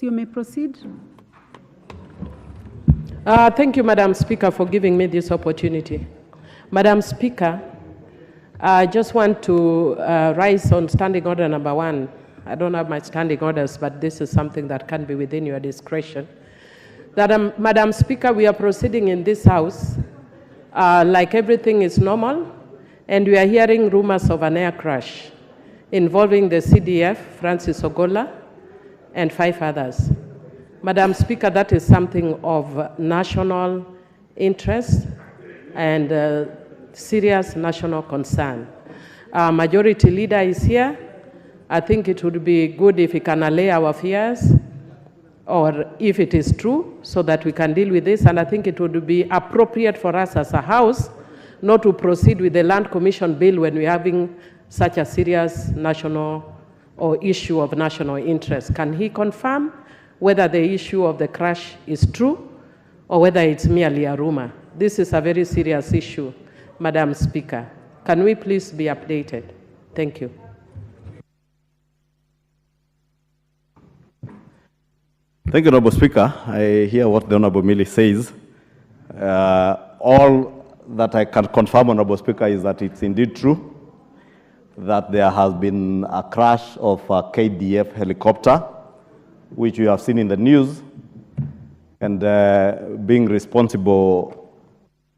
you may proceed. Thank you, Madam Speaker, for giving me this opportunity. Madam Speaker, I just want to rise on standing order number 1. I don't have my standing orders, but this is something that can be within your discretion. That, Madam Speaker, we are proceeding in this House like everything is normal, and we are hearing rumors of an air crash involving the CDF, Francis Ogolla, and 5 others. Madam Speaker, that is something of national interest and serious national concern. Our Majority Leader is here. I think it would be good if he can allay our fears, or if it is true, so that we can deal with this. And I think it would be appropriate for us as a House not to proceed with the Land Commission bill when we're having such a serious national or issue of national interest. Can he confirm whether the issue of the crash is true or whether it's merely a rumor? This is a very serious issue, Madam Speaker. Can we please be updated? Thank you. Thank you, Honorable Speaker. I hear what the Honorable Millie says. All that I can confirm, Honorable Speaker, is that it's indeed true that there has been a crash of a KDF helicopter, which we have seen in the news, and being responsible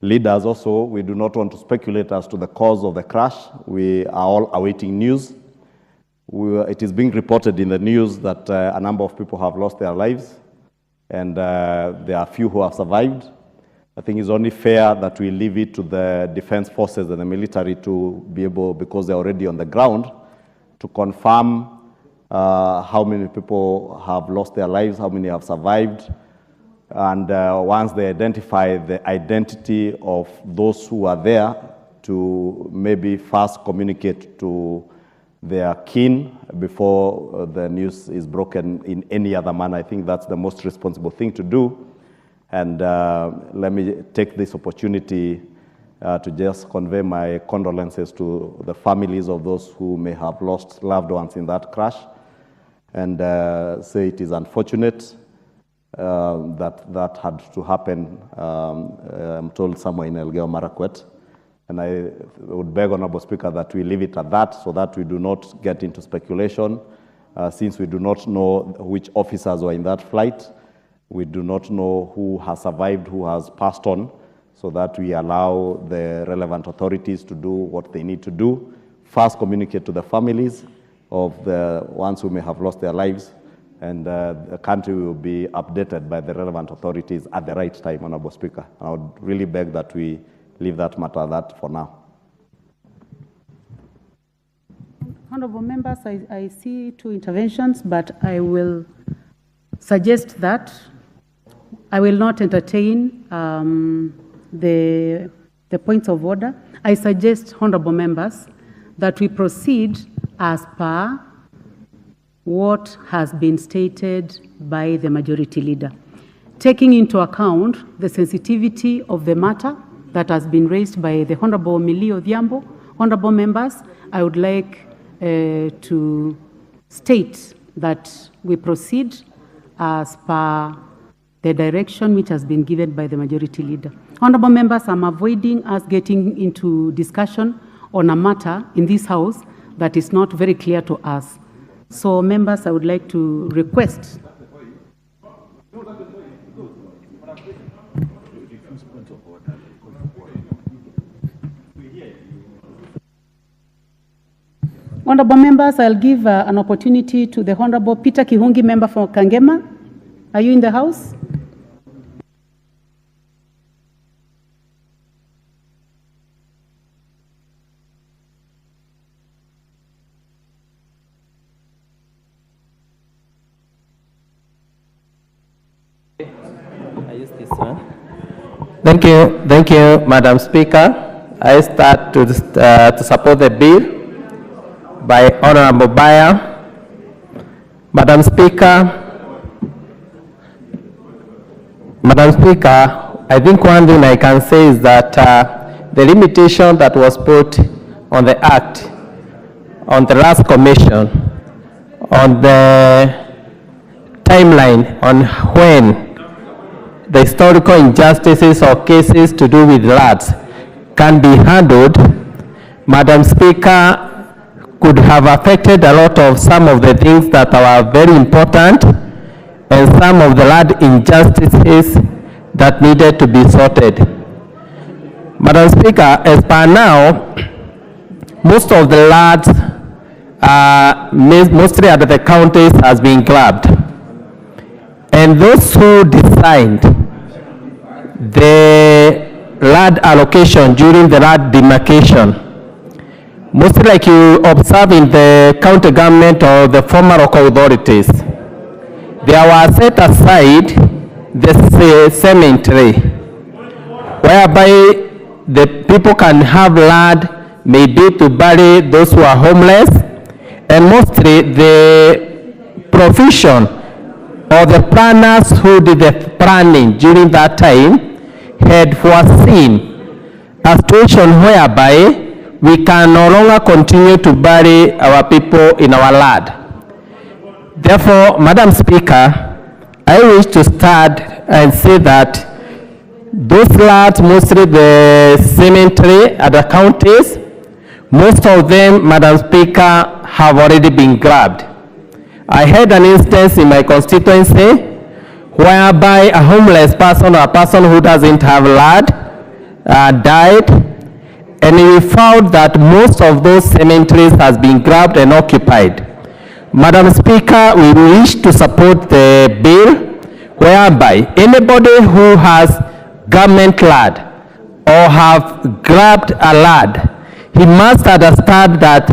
leaders also, we do not want to speculate as to the cause of the crash. We are all awaiting news. It is being reported in the news that a number of people have lost their lives, and there are few who have survived. I think it's only fair that we leave it to the defense forces and the military to be able, because they're already on the ground, to confirm how many people have lost their lives, how many have survived, and once they identify the identity of those who are there, to maybe first communicate to their kin before the news is broken in any other manner. I think that's the most responsible thing to do. And let me take this opportunity to just convey my condolences to the families of those who may have lost loved ones in that crash, and say it is unfortunate that had to happen, I'm told, somewhere in Elgeyo Marakwet. And I would beg, Honorable Speaker, that we leave it at that, so that we do not get into speculation, since we do not know which officers were in that flight. We do not know who has survived, who has passed on, so that we allow the relevant authorities to do what they need to do. First, communicate to the families of the ones who may have lost their lives, and the country will be updated by the relevant authorities at the right time, Honorable Speaker. I would really beg that we leave that matter at that for now. Honorable members, I see 2 interventions, but I will suggest that I will not entertain the points of order. I suggest, honorable members, that we proceed as per what has been stated by the Majority Leader, taking into account the sensitivity of the matter that has been raised by the Honorable Millie Odhiambo. Honorable members, I would like to state that we proceed as per the direction which has been given by the Majority Leader. Honorable members, I'm avoiding us getting into discussion on a matter in this House that is not very clear to us. So, members, I would like to request. Honorable members, I'll give an opportunity to the Honorable Peter Kihungi, member for Kangema. Are you in the House? I use this one. Thank you, Madam Speaker. I start to support the bill by Honorable Bayer. Madam Speaker, I think one thing I can say is that the limitation that was put on the Act, on the last commission, on the timeline on when the historical injustices or cases to do with lands can be handled, Madam Speaker, could have affected a lot of some of the things that are very important and some of the land injustices that needed to be sorted. Madam Speaker, as per now, most of the lands, mostly at the counties, has been grabbed. And those who designed the land allocation during the land demarcation, mostly like you observe in the county government or the former local authorities, there were set aside the cemetery, whereby the people can have land maybe to bury those who are homeless, and mostly the provision or the planners who did the planning during that time had foreseen a situation whereby we can no longer continue to bury our people in our land. Therefore, Madam Speaker, I wish to start and say that those lands, mostly the cemetery at the counties, most of them, Madam Speaker, have already been grabbed. I had an instance in my constituency whereby a homeless person or a person who doesn't have land died, and we found that most of those cemeteries has been grabbed and occupied. Madam Speaker, we wish to support the bill whereby anybody who has government land or have grabbed a land, he must understand that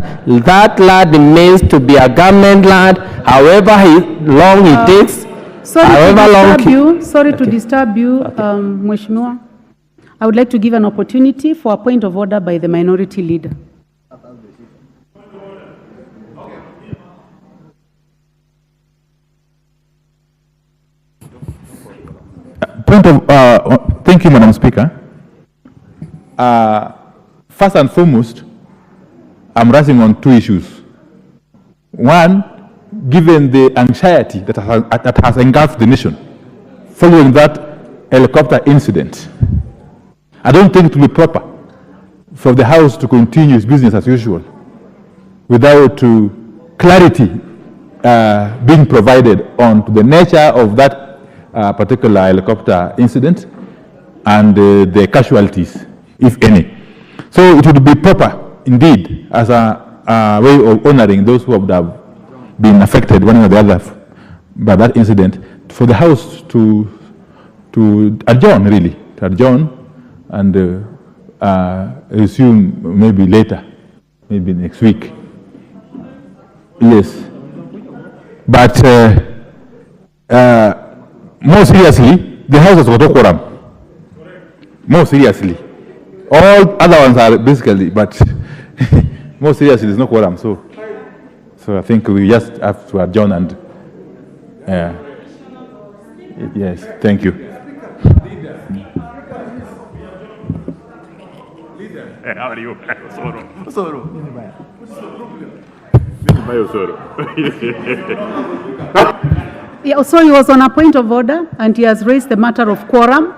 that land remains to be a government land, however long it takes. Sorry to disturb you, Mheshimiwa. I would like to give an opportunity for a point of order by the minority leader. Thank you, Madam Speaker. First and foremost, I'm raising on two issues. One, given the anxiety that has engulfed the nation following that helicopter incident, I don't think it will be proper for the House to continue its business as usual without clarity being provided on the nature of that particular helicopter incident and the casualties, if any. So it would be proper, indeed, as a way of honoring those who have been affected, one or the other, by that incident, for the House to adjourn, really, to adjourn and resume maybe later, maybe next week. Yes. But more seriously, the House has got a quorum. More seriously. All other ones are basically, but more seriously, there's no quorum. So I think we just have to adjourn and, yes, thank you. How are you? Yeah, so he was on a point of order and he has raised the matter of quorum.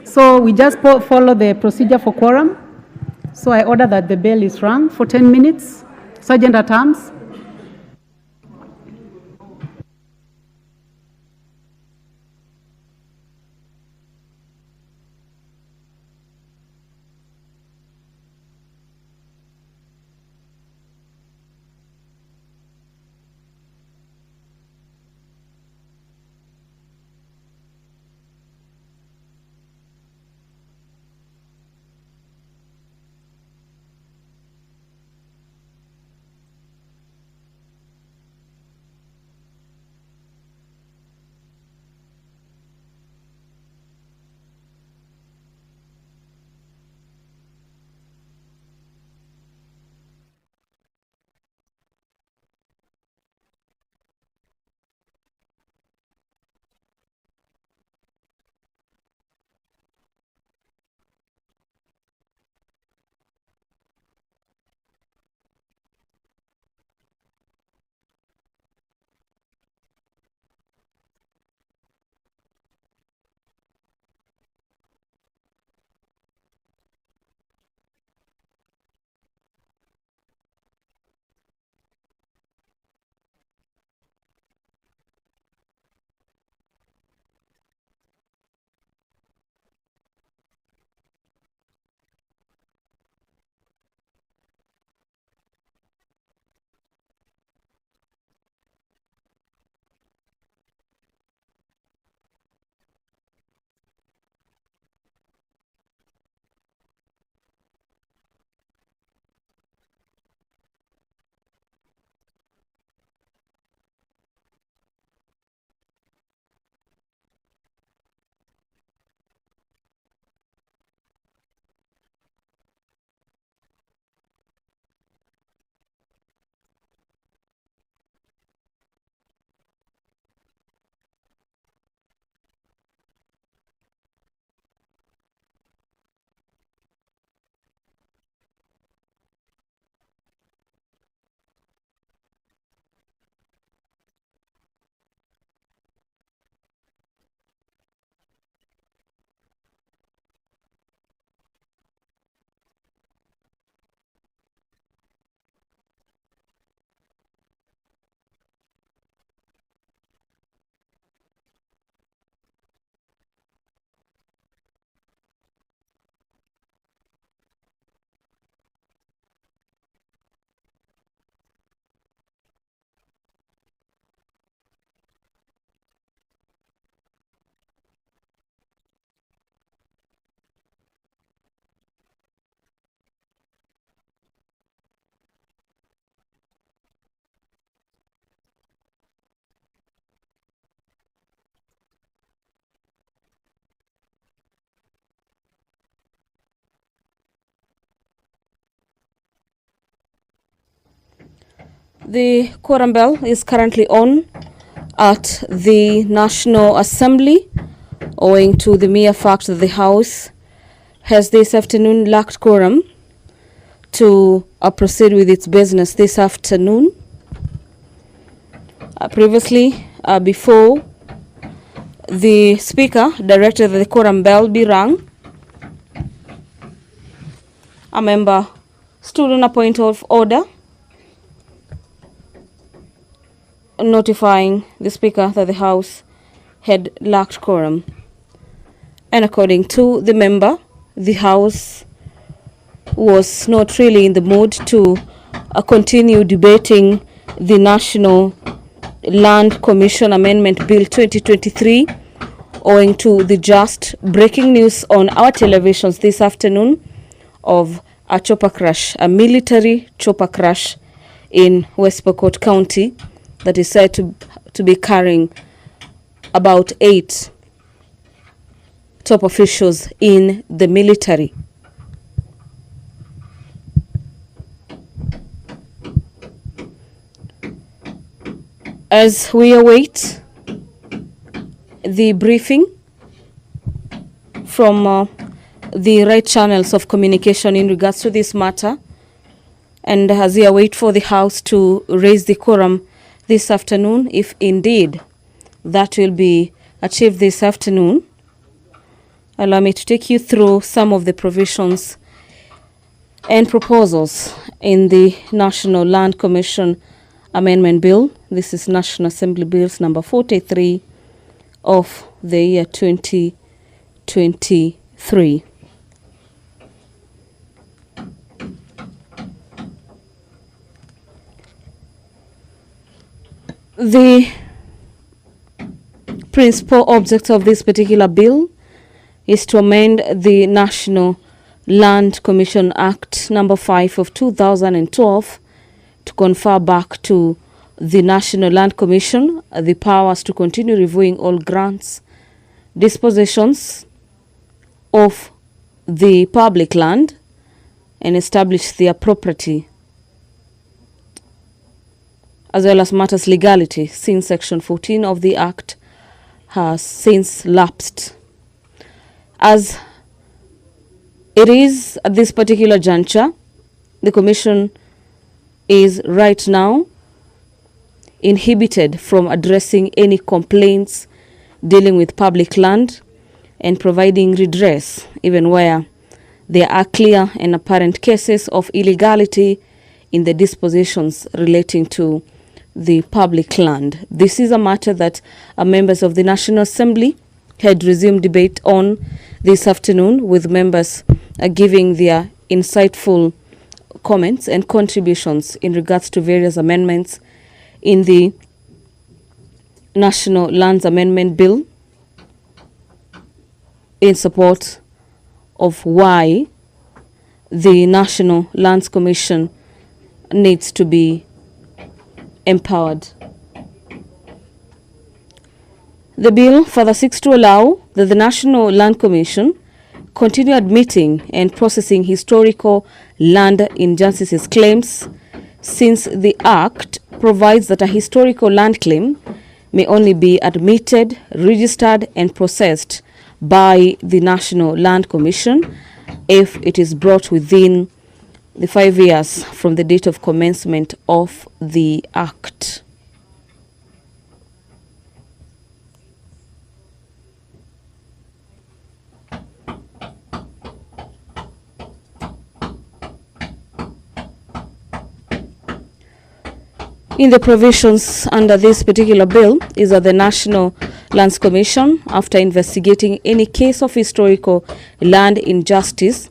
So we just follow the procedure for quorum. So I order that the bell is rung for 10 minutes. Sergeant at Arms. The quorum bell is currently on at the National Assembly, owing to the mere fact that the House has this afternoon lacked quorum to proceed with its business this afternoon. Previously, before the Speaker directed that the quorum bell be rung, a member stood on a point of order, notifying the Speaker that the House had lacked quorum. And according to the member, the House was not really in the mood to continue debating the National Land Commission Amendment Bill 2023, owing to the just breaking news on our televisions this afternoon of a chopper crash, a military chopper crash in West Pokot County that is said to be carrying about 8 top officials in the military. As we await the briefing from the right channels of communication in regards to this matter, and as we await for the House to raise the quorum this afternoon, if indeed that will be achieved this afternoon, allow me to take you through some of the provisions and proposals in the National Land Commission Amendment Bill. This is National Assembly Bills number 43 of the year 2023. The principal object of this particular bill is to amend the National Land Commission Act number 5 of 2012 to confer back to the National Land Commission the powers to continue reviewing all grants, dispositions of the public land, and establish their property, as well as matters legality, since Section 14 of the Act has since lapsed. As it is at this particular juncture, the Commission is right now inhibited from addressing any complaints dealing with public land and providing redress, even where there are clear and apparent cases of illegality in the dispositions relating to the public land. This is a matter that members of the National Assembly had resumed debate on this afternoon, with members giving their insightful comments and contributions in regards to various amendments in the National Lands Amendment Bill in support of why the National Lands Commission needs to be empowered. The bill further seeks to allow that the National Land Commission continue admitting and processing historical land injustices claims, since the Act provides that a historical land claim may only be admitted, registered, and processed by the National Land Commission if it is brought within the 5 years from the date of commencement of the Act. In the provisions under this particular bill is that the National Lands Commission, after investigating any case of historical land injustice,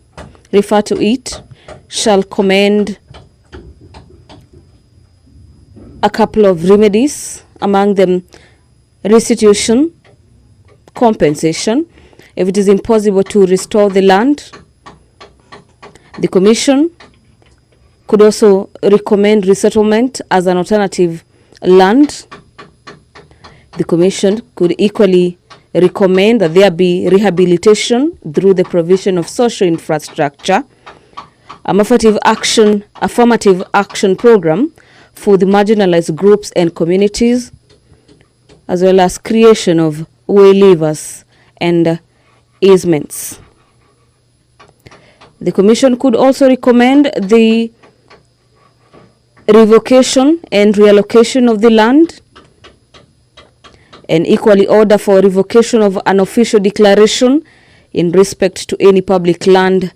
refer to it, shall commend a couple of remedies, among them restitution, compensation, if it is impossible to restore the land. The Commission could also recommend resettlement as an alternative land. The Commission could equally recommend that there be rehabilitation through the provision of social infrastructure, affirmative action program for the marginalized groups and communities, as well as creation of waivers and easements. The Commission could also recommend the revocation and reallocation of the land, and equally order for revocation of an official declaration in respect to any public land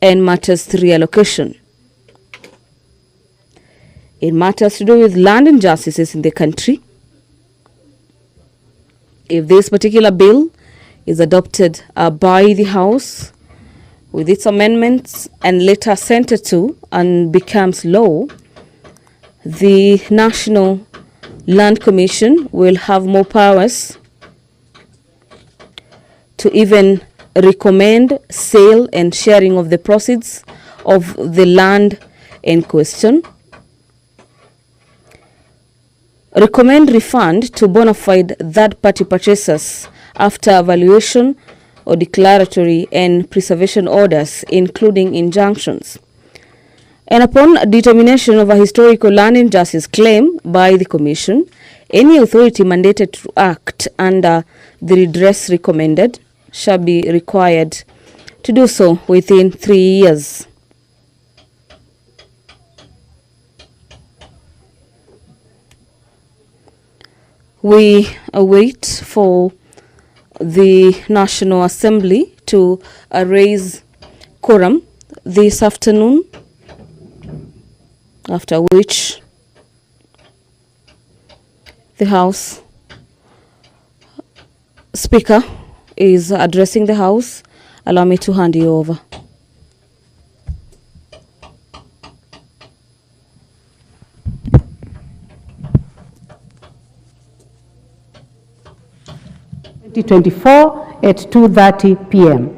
and matters to reallocation. In matters to do with land injustices in the country, if this particular bill is adopted by the House with its amendments and later sent to and becomes law, the National Land Commission will have more powers to even recommend sale and sharing of the proceeds of the land in question, recommend refund to bona fide third-party purchasers after evaluation or declaratory and preservation orders, including injunctions. And upon determination of a historical land injustice claim by the Commission, any authority mandated to act under the redress recommended shall be required to do so within 3 years. We await for the National Assembly to raise quorum this afternoon, after which the House Speaker is addressing the House. Allow me to hand you over. At 2:30 p.m.